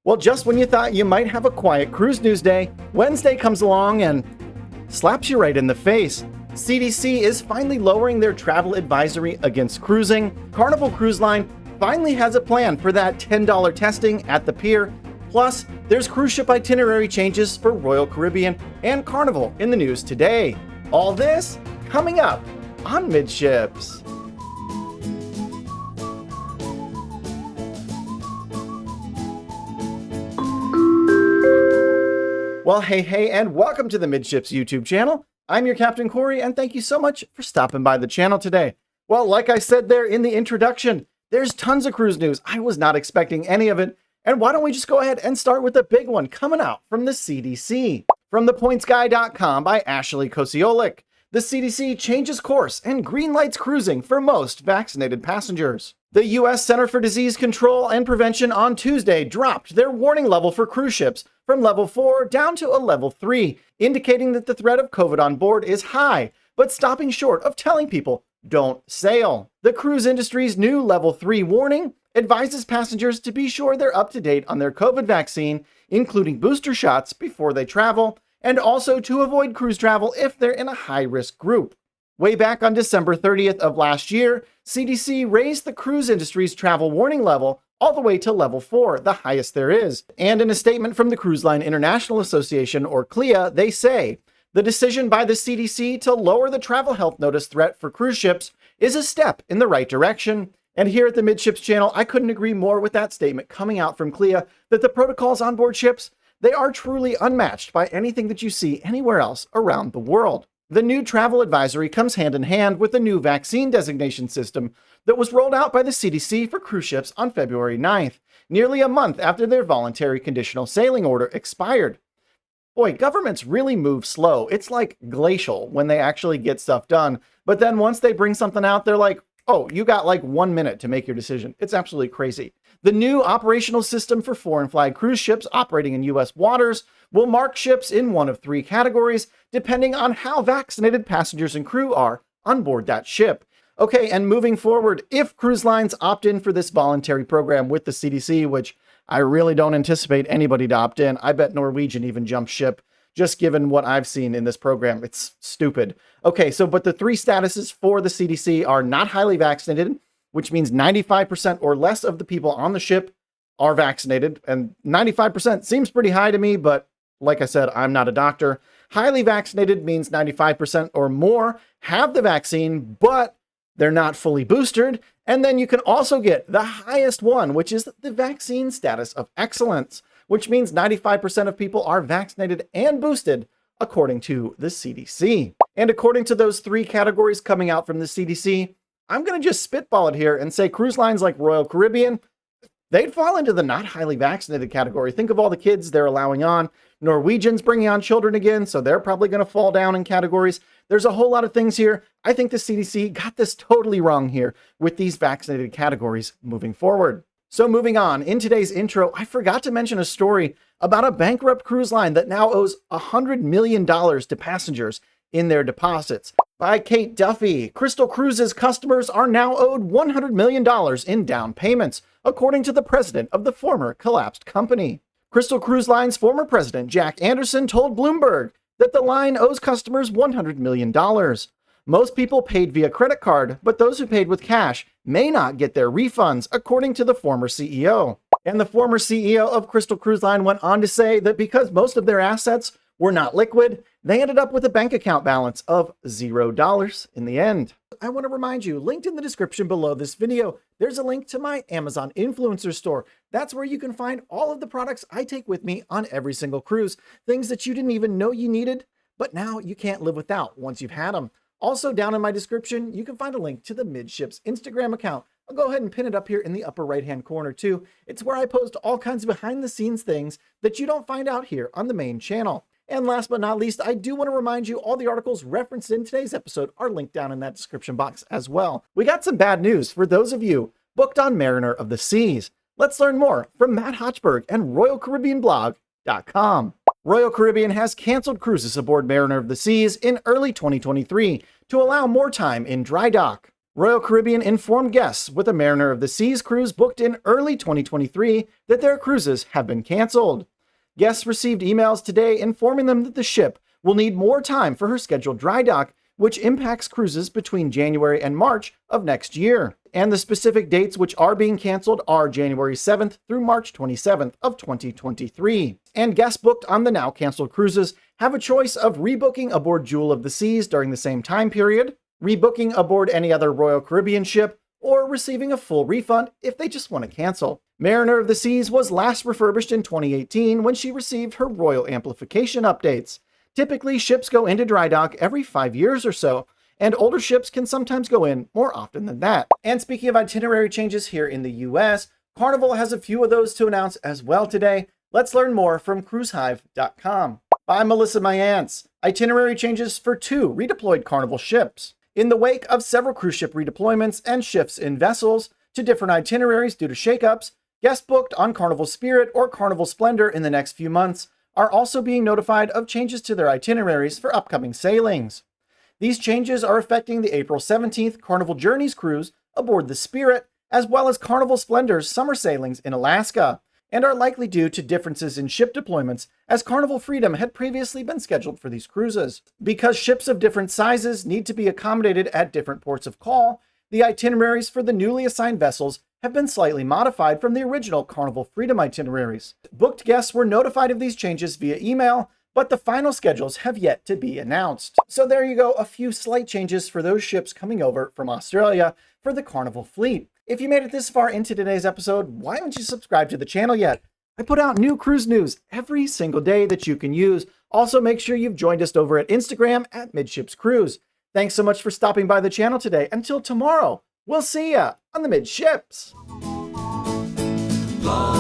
Well, just when you thought you might have a quiet cruise news day, Wednesday comes along and slaps you right in the face. CDC is finally lowering their travel advisory against cruising. Carnival Cruise Line finally has a plan for that $10 testing at the pier. Plus, there's cruise ship itinerary changes for Royal Caribbean and Carnival in the news today. All this coming up on Midships. Well, hey, and welcome to the Midships YouTube channel. I'm your Captain Corey, and thank you so much for stopping by the channel today. Well, like I said there in the introduction, there's tons of cruise news. I was not expecting any of it. And why don't we just go ahead and start with the big one coming out from the CDC. From thepointsguy.com by Ashley Kosciolek. The CDC changes course and greenlights cruising for most vaccinated passengers. The U.S. Center for Disease Control and Prevention on Tuesday dropped their warning level for cruise ships from level 4 down to a level 3, indicating that the threat of COVID on board is high, but stopping short of telling people don't sail. The cruise industry's new level 3 warning advises passengers to be sure they're up to date on their COVID vaccine, including booster shots before they travel, and also to avoid cruise travel if they're in a high-risk group. Way back on December 30th of last year, CDC raised the cruise industry's travel warning level all the way to level 4, the highest there is. And in a statement from the Cruise Line International Association, or CLIA, they say, the decision by the CDC to lower the travel health notice threat for cruise ships is a step in the right direction. And here at the Midships channel, I couldn't agree more with that statement coming out from CLIA that the protocols on board ships, they are truly unmatched by anything that you see anywhere else around the world. The new travel advisory comes hand in hand with the new vaccine designation system that was rolled out by the CDC for cruise ships on February 9th, nearly a month after their voluntary conditional sailing order expired. Boy, governments really move slow. It's like glacial when they actually get stuff done. But then once they bring something out, they're like, oh, you got like 1 minute to make your decision. It's absolutely crazy. The new operational system for foreign flag cruise ships operating in U.S. waters will mark ships in one of 3 categories, depending on how vaccinated passengers and crew are on board that ship. Okay, and moving forward, if cruise lines opt in for this voluntary program with the CDC, which I really don't anticipate anybody to opt in, I bet Norwegian even jumped ship, just given what I've seen in this program. It's stupid. Okay, but the 3 statuses for the CDC are not highly vaccinated, which means 95% or less of the people on the ship are vaccinated. And 95% seems pretty high to me, but like I said, I'm not a doctor. Highly vaccinated means 95% or more have the vaccine, but they're not fully boosted. And then you can also get the highest one, which is the vaccine status of excellence, which means 95% of people are vaccinated and boosted, according to the CDC. And according to those 3 categories coming out from the CDC, I'm going to just spitball it here and say cruise lines like Royal Caribbean, they'd fall into the not highly vaccinated category. Think of all the kids they're allowing on. Norwegian's bringing on children again, so they're probably going to fall down in categories. There's a whole lot of things here. I think the CDC got this totally wrong here with these vaccinated categories moving forward. So moving on, in today's intro, I forgot to mention a story about a bankrupt cruise line that now owes $100 million to passengers in their deposits. By Kate Duffy, Crystal Cruises customers are now owed $100 million in down payments, according to the president of the former collapsed company. Crystal Cruise Line's former president, Jack Anderson, told Bloomberg that the line owes customers $100 million. Most people paid via credit card, but those who paid with cash may not get their refunds, according to the former CEO. And the former CEO of Crystal Cruise Line went on to say that because most of their assets were not liquid, they ended up with a bank account balance of $0 in the end. I want to remind you, linked in the description below this video, there's a link to my Amazon influencer store. That's where you can find all of the products I take with me on every single cruise. Things that you didn't even know you needed, but now you can't live without once you've had them. Also down in my description, you can find a link to the Midships Instagram account. I'll go ahead and pin it up here in the upper right-hand corner too. It's where I post all kinds of behind-the-scenes things that you don't find out here on the main channel. And last but not least, I do want to remind you all the articles referenced in today's episode are linked down in that description box as well. We got some bad news for those of you booked on Mariner of the Seas. Let's learn more from Matt Hotchberg and RoyalCaribbeanBlog.com. Royal Caribbean has canceled cruises aboard Mariner of the Seas in early 2023 to allow more time in dry dock. Royal Caribbean informed guests with a Mariner of the Seas cruise booked in early 2023 that their cruises have been canceled. Guests received emails today informing them that the ship will need more time for her scheduled dry dock, which impacts cruises between January and March of next year. And the specific dates which are being canceled are January 7th through March 27th of 2023. And guests booked on the now canceled cruises have a choice of rebooking aboard Jewel of the Seas during the same time period, rebooking aboard any other Royal Caribbean ship, or receiving a full refund if they just want to cancel. Mariner of the Seas was last refurbished in 2018 when she received her Royal Amplification updates. Typically, ships go into dry dock every 5 years or so, and older ships can sometimes go in more often than that. And speaking of itinerary changes here in the US, Carnival has a few of those to announce as well today. Let's learn more from cruisehive.com. By Melissa Mayntz. Itinerary changes for 2 redeployed Carnival ships. In the wake of several cruise ship redeployments and shifts in vessels to different itineraries due to shakeups, guests booked on Carnival Spirit or Carnival Splendor in the next few months are also being notified of changes to their itineraries for upcoming sailings. These changes are affecting the April 17th Carnival Journeys cruise aboard the Spirit, as well as Carnival Splendor's summer sailings in Alaska, and are likely due to differences in ship deployments, as Carnival Freedom had previously been scheduled for these cruises. Because ships of different sizes need to be accommodated at different ports of call, the itineraries for the newly assigned vessels have been slightly modified from the original Carnival Freedom itineraries. Booked guests were notified of these changes via email, but the final schedules have yet to be announced. So there you go, a few slight changes for those ships coming over from Australia for the Carnival fleet. If you made it this far into today's episode, why haven't you subscribed to the channel yet? I put out new cruise news every single day that you can use. Also, make sure you've joined us over at Instagram at Midships Cruise. Thanks so much for stopping by the channel today. Until tomorrow, we'll see ya on the Midships. La